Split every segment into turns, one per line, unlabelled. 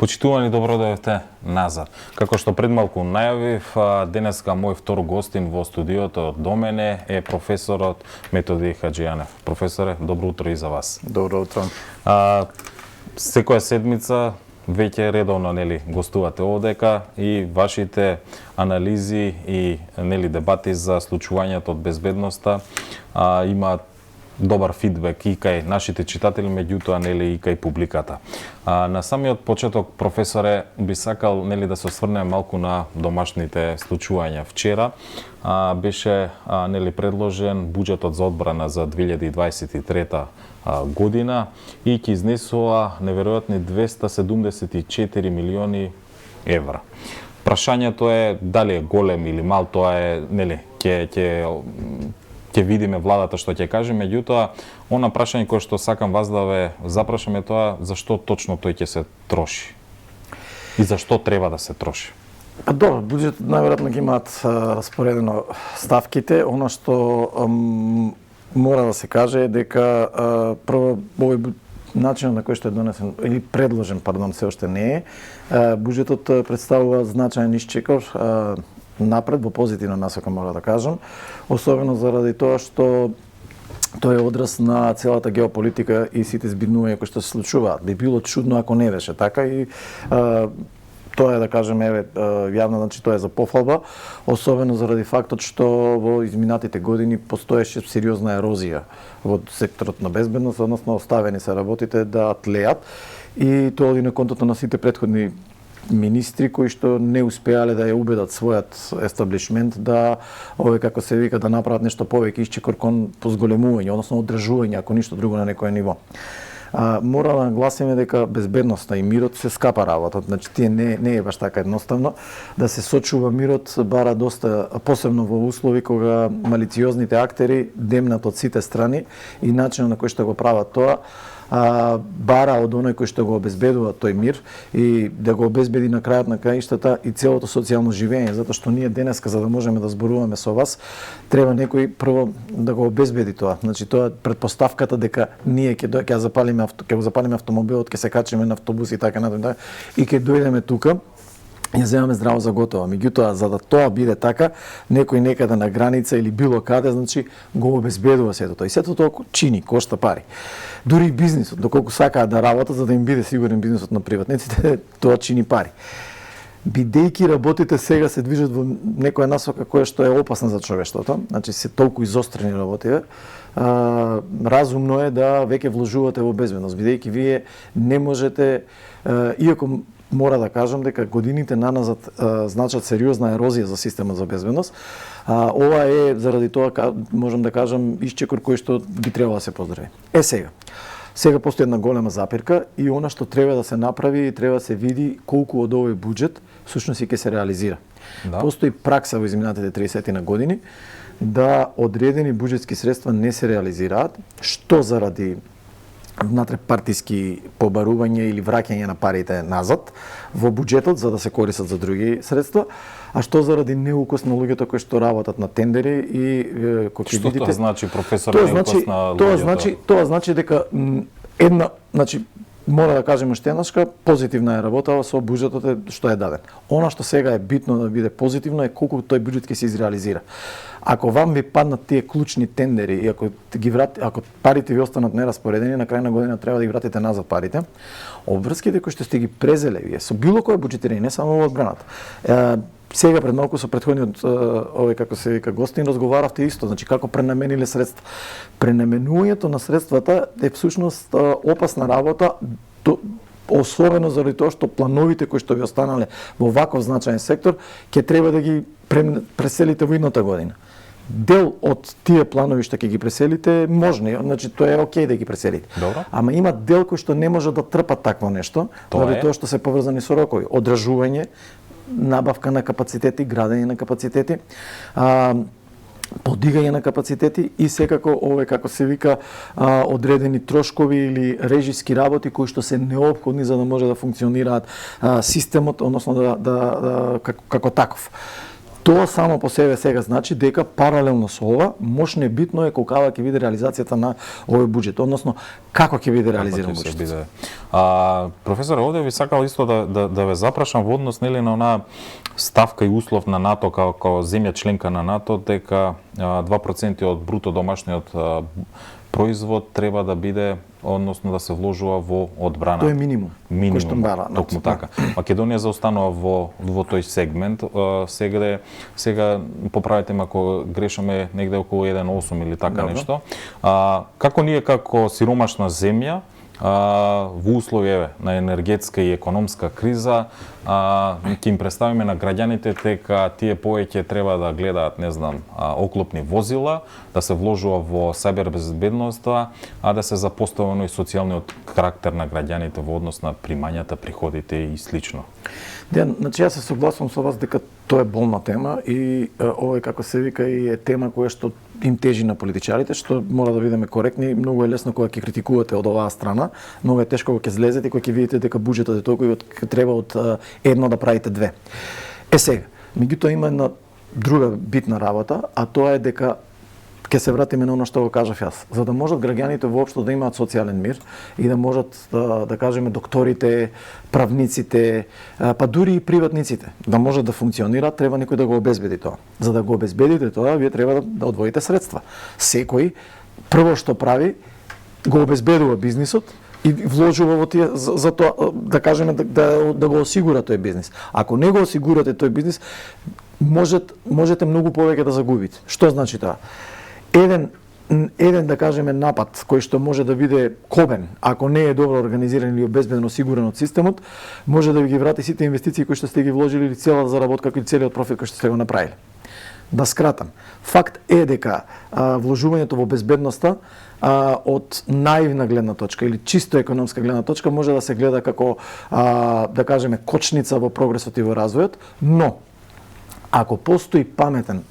Почитувани, добро дојдовте назад. Како што пред малку најавив, денеска мој втор гостин во студиото до мене е професорот Методи Хаџијанев. Професоре, добро утро и за вас.
Добро утро.
Секоја седмица веќе редовно гостувате овдека и вашите анализи и дебати за случувањето од безбедноста имаат добар фидбек и кај нашите читатели, меѓутоа и кај публиката. На самиот почеток, професоре, би сакал да се осврнем малку на домашните случувања. Вчера беше предложен буџетот за одбрана за 2023 година и ќе изнесува неверојатни 274 милиони евра. Прашањето е дали е голем или мал, тоа е ќе видиме владата што ќе каже, меѓутоа она прашање кое што сакам вас да ве запрашаме тоа зашто точно тој ќе се троши и зашто треба да се троши.
Добро, буџетот најверојатно ќе имаат распоредено ставките. Она што мора да се каже е дека прво овој начинот на кој што е донесен или предложен, се уште не е. Буџетот представува значаен исчекор напред во позитивна насока, мора да кажам, особено заради тоа што тој е одраз на целата геополитика и сите збиднувања кои што се случуваат. Би било чудно ако не беше така и тоа е, да кажем, јавно, значи тоа е за пофалба, особено заради фактот што во изминатите години постоеше сериозна ерозија во секторот на безбедност, односно оставени се работите да тлеат и тоа оди на контото на сите претходни министри кои што не успеале да ја убедат својот естаблишмент да како се вика, да направат нешто повеќе исчекор кон позголемување, односно одржување, ако ништо друго, на некое ниво. Мора да нагласиме дека безбедноста и мирот се скапа работа, значи тие не е баш така едноставно. Да се сочува мирот бара доста, посебно во услови кога малициозните актери демнат од сите страни и начинот на кој што го прават тоа бара од оној кој што го обезбедува тој мир и да го обезбеди на крајот на краиштата и целото социјално живење, затоа што ние денеска, за да можеме да зборуваме со вас, треба некој прво да го обезбеди тоа. Значи тоа е претпоставката дека ние ќе запалиме автомобилот, ќе се качиме на автобус и така натаму и ќе дојдеме тука. Ја земаме здраво за готово. Меѓутоа, за да тоа биде така, некој некаде на граница или било каде, значи го обезбедува сето тоа. И сето тоа чини, кошта пари. Дури и бизнисот, доколку сакаат да работат, за да им биде сигурен бизнисот на приватниците, тоа чини пари. Бидејќи работите сега се движат во некоја насока која што е опасна за човештвото, значи се толку изострени работите, разумно е да веќе вложувате во безбедност, бидејќи вие не можете, иако мора да кажам дека годините наназад значат сериозна ерозија за системот за безбедност. Ова е заради тоа, можам да кажам, исчекор кој што би требало да се поздрави. Сега постои една голема запирка и она што треба да се направи, треба да се види колку од овој буџет всушност ќе се реализира. Да. Постои пракса во изминатите 30 на години да одредени буџетски средства не се реализираат, што заради внатре-партиски побарување или враќање на парите назад во буџетот за да се користат за други средства, а што заради неукос на луѓето кои што работат на тендери и кои ќе видите.
Што тоа значи, професор, неукос на луѓето?
Тоа значи дека мора да кажеме уште еднашка, позитивна е работа со буџетот што е даден. Она што сега е битно да биде позитивно е колку тој буџет ќе се изреализира. Ако вам ви паднат тие клучни тендери и ако парите ви останат нераспоредени, на крај на година треба да ги вратите назад парите. Обврските кои што сте ги презеле вие со било кое буџетирање, не само во одбраната. Сега пред малку со претходниот како се вика гостин разговаравте исто, значи како пренамениле средства. Пренаменувањето на средствата е всушност опасна работа, особено заради тоа што плановите кои што ви останале во ваков значаен сектор ќе треба да ги преселите во идната година. Дел од тие планови што ќе ги преселите можни, значи тоа е окей да ги преселите.
Добро.
Ама има дел кои што не може да трпат такво нешто, заради тоа што се поврзани со рокови, одржување, набавка на капацитети, градење на капацитети, подигање на капацитети и секако како се вика одредени трошкови или режиски работи кои што се неопходни за да може да функционираат системот, односно како таков. Тоа само по себе сега значи дека паралелно со ова, мощно битно е колкава ќе биде реализацијата на овој буџет, односно како ќе биде реализиран буџетот.
Професор, овде ви сакал исто да ве запрашам во однос нели на онаа ставка и услов на НАТО како земја членка на НАТО, дека 2% од бруто домашниот производ треба да биде, односно да се вложува во одбрана.
Тоа е минимум. Кој што бара.
Токму така. Македонија заостанува во тој сегмент. Сега поправете ме ако грешаме, негде околу 1,8 или така нешто. Како ние како сиромашна земја во условија на енергетска и економска криза ќе им представиме на граѓаните дека тие повеќе треба да гледаат, не знам, оклопни возила, да се вложува во сабербезбедноста, а да се запоставено и социјалниот карактер на граѓаните во однос на примањата, приходите и слично.
Дејан, значи јас се согласувам со вас дека тоа е болна тема и ова е, како се вика, и е тема која што им тежи на политичарите, што мора да бидеме коректни. Многу е лесно кога ќе критикувате од оваа страна, многу е тешко кога ќе злезете и кога ќе видите дека буџетот е толку и треба од едно да правите две. Сега, меѓутоа има една друга битна работа, а тоа е дека ќе се вратиме на оно што го кажав јас. За да можат граѓаните воопшто да имаат социјален мир и да можат да кажеме докторите, правниците, па дури и приватниците да можат да функционираат, треба некој да го обезбеди тоа. За да го обезбедите тоа, вие треба да одвоите средства. Секој прво што прави го обезбедува бизнисот и вложува во тие за тоа, да кажеме да го осигура тој бизнис. Ако не го осигурате тој бизнис, можете многу повеќе да загубите. Што значи тоа? Еден да кажеме напад кој што може да биде кобен, ако не е добро организиран или обезбедено осигурен од системот, може да ви ги врати сите инвестиции кои што сте ги вложили или целата заработка и целиот профит кој што сте го направиле. Да скратам, факт е дека вложувањето во безбедноста од наивна гледна точка или чисто економска гледна точка може да се гледа како да кажеме кочница во прогресот и во развојот, но ако постои паметен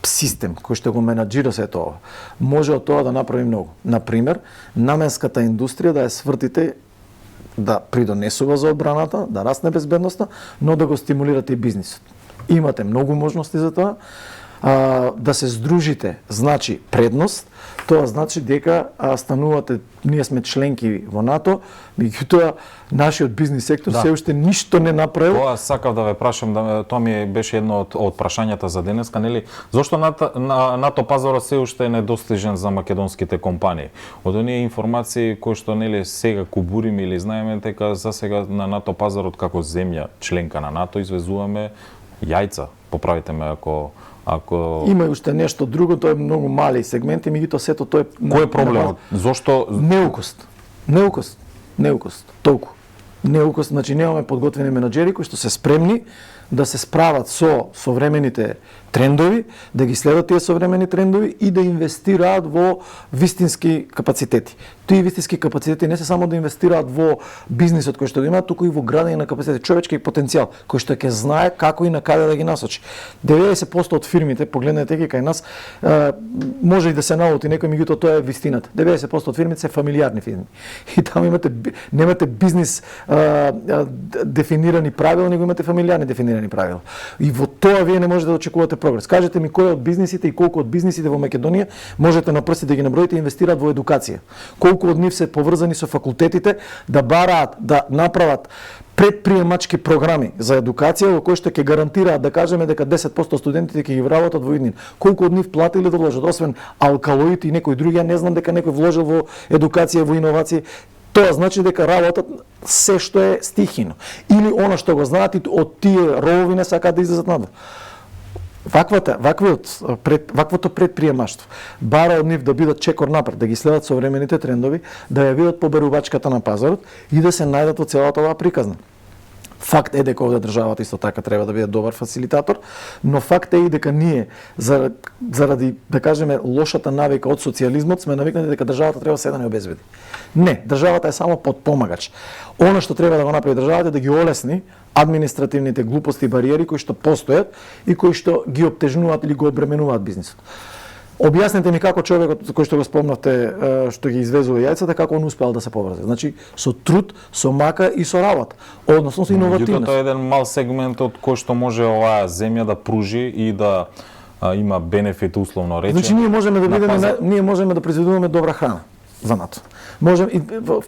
систем кој што го менаџира се тоа, може од тоа да направи многу. Например, наменската индустрија да ја свртите да придонесува за одбраната, да расне безбедноста, но да го стимулирате и бизнисот. Имате многу можности за тоа. Да се здружите значи предност, тоа значи дека станувате, ние сме членки во НАТО, меѓутоа нашиот бизнис сектор се уште ништо не направил.
Тоа сакав да ве прашам, тоа ми беше едно од прашањата за денеска, нели? Зошто НАТО пазарот се уште е недостижен за македонските компании? Од оние информации кои што нели сега кубуриме или знаеме дека за сега на НАТО пазарот како земја членка на НАТО извезуваме јајца. Поправите ме ако
има и уште нешто друго, тоа е многу мали сегменти, меѓутоа сето тоа е
Кој е проблемот? Зошто
неукост, толку. Неукост, значи немаме подготвени менаџери кои што се спремни да се справат со современите трендови, да ги следат тие современи трендови и да инвестираат во вистински капацитети. Тие вистински капацитети не се само да инвестираат во бизнисот кој што го имаат, туку и во градење на капацитети, човечки потенцијал, кој што ќе знае како и на каде да ги насочи. 90% од фирмите, погледнете ги кај нас, може и да се налути некој, меѓутоа тоа е вистината. 90% од фирмите се фамилиарни фирми. И таму немате бизнис дефинирани правила, него имате фамилиарни дефинирани правила. И во тоа вие не можете да очекувате прогрес. Кажете ми кој од бизнисите и колку од бизнисите во Македонија можете на прсти да ги наброите и инвестираат во едукација. Колку од нив се поврзани со факултетите да бараат да направат предприемачки програми за едукација во кои што ќе гарантираат да кажеме дека 10% студентите ќе ги вработат во иднина. Колку од нив платиле да вложат, освен алкалоид и некои други, ја не знам дека некој вложил во едукација, во иновации. Тоа значи дека работат се што е стихино. Или она што го знаат и од тие ровови не сакаат да излезат надвор. Ваквото предприемаштво бара од нив да бидат чекор напред, да ги следат современите трендови, да ја видат поберувачката на пазарот и да се најдат во целата оваа приказна. Факт е дека овде државата исто така треба да биде добар фасилитатор, но факт е и дека ние заради да кажеме лошата навика од социјализмот сме навикнати дека државата треба се да не обезбеди. Не, државата е само подпомагач. Она што треба да го направи државата е да ги олесни административните глупости и бариери кои што постојат и кои што ги обтежнуваат или го обременуваат бизнисот. Објаснете ми како човекот кој што го спомнавте, што ги извезува јајцата, како он успеал да се поврзе. Значи, со труд, со мака и со работа, односно со иновативност.
Тоа е еден мал сегмент од кој што може оваа земја да пружи и да има бенефит условно речено.
Значи, ние можеме да произведуваме добра храна за НАТО.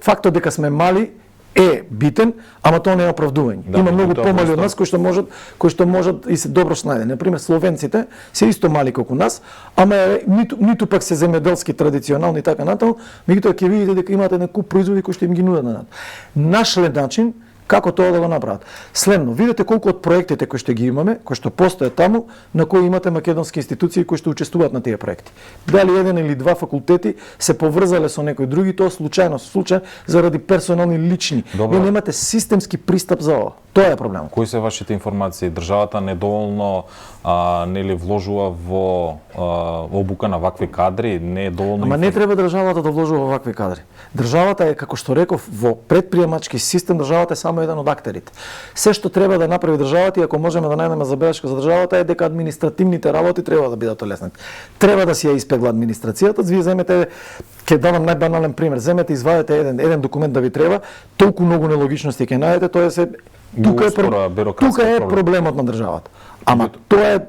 Фактот дека сме мали е битен, ама тоа не е оправдување. Има многу помали од нас кои што можат и се добро снајде. Например, словенците се исто мали колку нас, ама ниту пак се земјоделски традиционални и така натаму, меѓутоа ќе видите дека имаат еден куп производи кои што им ги нудат на НАТО. Нашле начин како тоа да го направат. Следно, видете колку од проектите кои што ги имаме, кои што постојат таму, на кои имате македонски институции кои што учествуваат на тие проекти. Дали еден или два факултети се поврзале со некои други, тоа случајно заради персонални лични. Вие немате системски пристап за ова. Тоа е проблемот.
Кои се вашите информации? Државата недоволно нели вложува во обука на вакви кадри, не е доволно.
Ама не треба државата да вложува во вакви кадри. Државата е, како што реков, во предприемачки систем, државата е само еден од актерите. Се што треба да направи државата, и ако можеме да најдеме забелешка за државата, е дека административните работи треба да бидат олеснати. Треба да си ја испегла администрацијата. Вие земете, ќе дадам најбанален пример, земете, извадете еден документ да ви треба, толку многу нелогичности ќе најдете, тоа е тука е проблемот на државата. Ама тоа е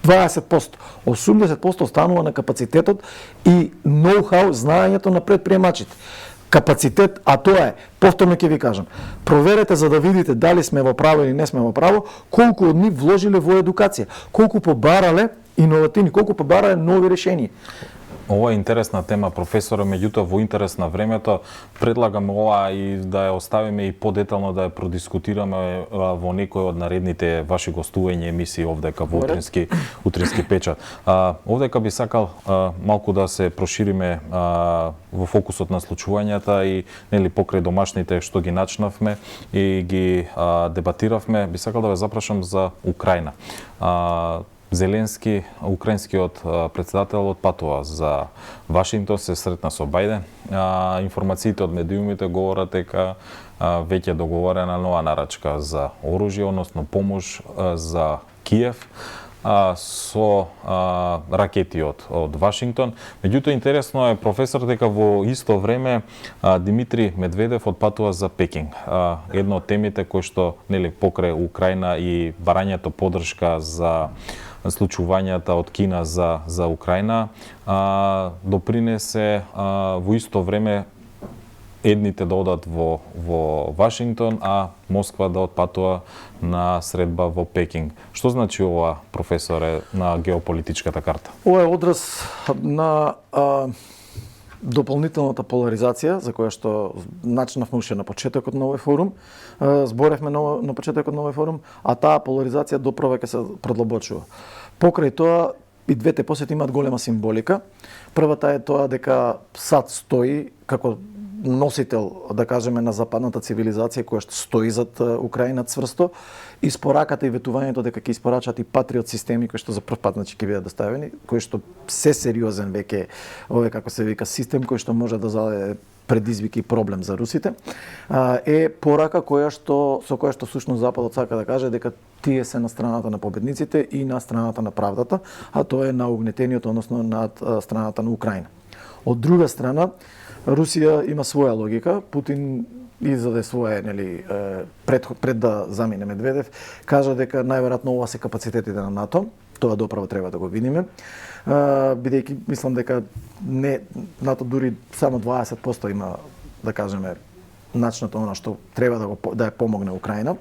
20%. 80% останува на капацитетот и ноу-хау, знаењето на предприемачите. Капацитет, а тоа е, повторно ќе ви кажам, проверете за да видите дали сме во право или не сме во право, колку од нив вложиле во едукација, колку побарале иновативни, колку побарале нови решенија.
Ова е интересна тема, професоре, меѓутоа во интерес на времето предлагам ова и да ја оставиме и подетално да ја продискутираме во некој од наредните ваши гостувања емисии овдека во утрински печат. Овдека би сакал малку да се прошириме во фокусот на случувањата и нели покрај домашните што ги начнавме и ги дебатиравме, би сакал да ве запрашам за Украина. Зеленски, украинскиот претседател, отпатува за Вашингтон, се сретна со Бајден. Информациите од медиумите говорат дека веќе е договорена нова нарачка за оружје, односно помош за Киев со ракети од Вашингтон. Меѓутоа интересно е, професор, дека во исто време Димитри Медведев отпатува за Пекинг. Една од темите кои што нели покрај Украина и барањето поддршка за случувањата од Кина за Украина допринесе во исто време едните да одат во Вашингтон, а Москва да отпатува на средба во Пекинг. Што значи ова, професоре, на геополитичката карта?
Ова е одраз на дополнителната поларизација за која што начнавме уште на почетокот на овој форум, зборевме на почетокот на овој форум, а таа поларизација доправа ќе се продлабочува. Покрај тоа и двете посети имаат голема символика. Првата е тоа дека САД стои како носител, да кажеме, на западната цивилизација која што стои зад Украина цврсто, и спораката и ветувањето дека ќе испорачат и патриот системи кои што за прв пат ќе бидат доставени, кои што се сериозен веќе овој, како се вика, систем кој што може да зададе предизвик и проблем за русите, е порака со која што сушно Западот сака да каже дека тие се на страната на победниците и на страната на правдата, а тоа е на угнетениот, односно на страната на Украина. Од друга страна, Русија има своја логика. Путин издаде своje, нели, пред да замине Медведев, кажа дека најверојатно ова се капацитетите на НАТО. Тоа доправо треба да го видиме. Бидејќи мислам дека НАТО дури само 20% има, да кажеме, начинот она што треба да ја помогне Украина.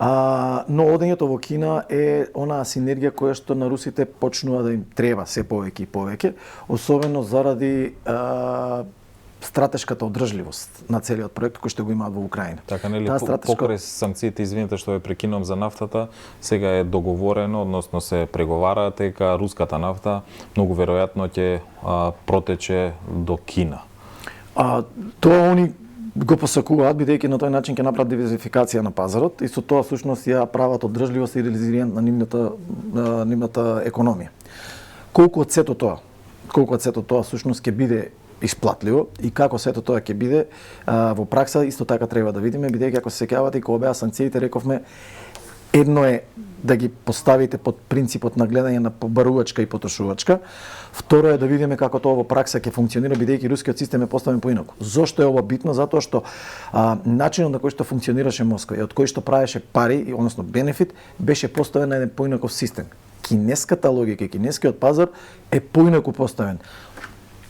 Но одењето во Кина е онаа синергија која што на русите почнува да им треба се повеќе и повеќе, особено заради стратешката одржливост на целиот проект кој што го имаат во Украина.
Така, нели, покрај санкциите, извините што ве прекинувам, за нафтата, сега е договорено, односно се преговара дека руската нафта многу веројатно ќе протече до Кина.
Тоа они го посакуваат, бидејќи на тој начин ќе направат диверзификација на пазарот и со тоа всушност ја прават одржливост и резилиент на нивната економија. Колку од сето тоа всушност ќе биде исплатливо и како сето тоа ќе биде во пракса, исто така треба да видиме, бидејќи ако се сеќавате, кога беа санкциите, рековме Едно е да ги поставите под принципот на гледање на побарувачка и потрошувачка. Второ е да видиме како тоа во пракса ќе функционира, бидејќи рускиот систем е поставен поинаку. Зошто е ова битно? Затоа што начинот на кој што функционираше Москва и од кој што правеше пари, односно бенефит, беше поставен на еден поинаков систем. Кинеската логика, кинескиот пазар е поинаку поставен.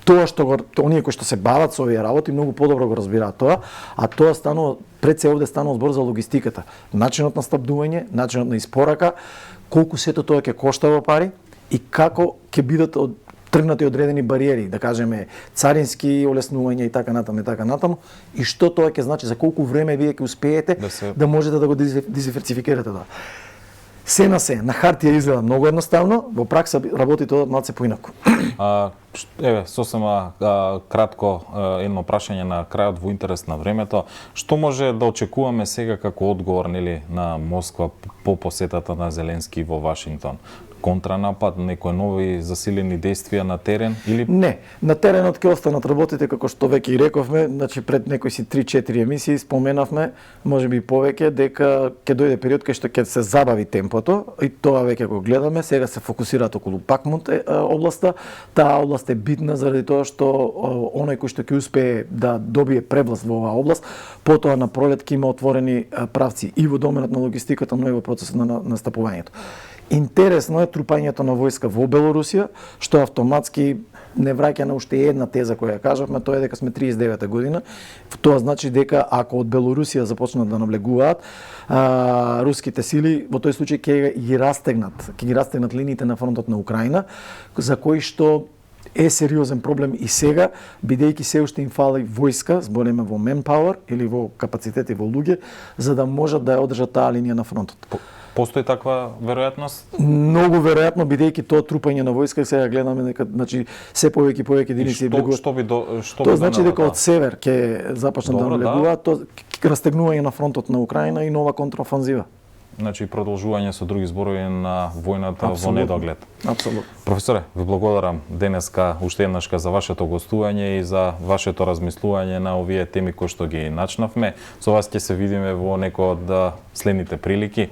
Тоа што оние кои што се бават со овие работи многу подобро го разбираат тоа, а тоа станува пред се овде станува збор за логистиката, начинот на снабдување, начинот на испорака, колку сето тоа ќе кошта во пари и како ќе бидат тргнати одредени бариери, да кажеме царински олеснувања и така натаму, и што тоа ќе значи за колку време вие ќе успеете да можете да го дизверсификирате тоа. Се на хартија изгледа многу едноставно, во пракса работи тоа малце поинаку.
Еве, сосема кратко едно прашање на крајот во интерес на времето. Што може да очекуваме сега како одговор на Москва по посетата на Зеленски во Вашингтон? Контранапад, некои нови засилени действија на терен или
Не, на теренот ќе останат работите како што веќе и рековме, значи пред некои си 3-4 емисии споменавме, можеби и повеќе, дека ќе дојде период кај што ќе се забави темпото и тоа веќе го гледаме. Сега се фокусираат околу Бахмут областа. Таа област е битна заради тоа што оној кој што ќе успее да добие превласт во оваа област, потоа на пролет ќе има отворени правци и во доменот на логистиката, но и во процесот на настапувањето. Интересно е трупањето на војска во Белорусија, што автоматски не враќа на уште една теза која кажавме, тоа е дека сме 39-та година. Тоа значи дека ако од Белорусија започнат да навлегуваат, руските сили во тој случај ќе ги растегнат линиите на фронтот на Украина, за кои што е сериозен проблем и сега, бидејќи се уште им фали војска, збориме во manpower или во капацитети во луѓе, за да можат да ја одржат таа линија на фронтот.
Постои таква веројатност?
Многу веројатно, бидејќи тоа трупање на војска сега гледаме дека значи се повеќе единици Тоа значи дека од север ќе започнат да навлегуваат, тоа растегнување на фронтот на Украина и нова контраофанзива.
Значи продолжување со други зборови на војната во недоглед.
Апсолутно.
Професоре, ви благодарам денеска уште еднашка за вашето гостување и за вашето размислување на овие теми кои што ги начнавме. Со вас ќе се видиме во некој од следните прилики.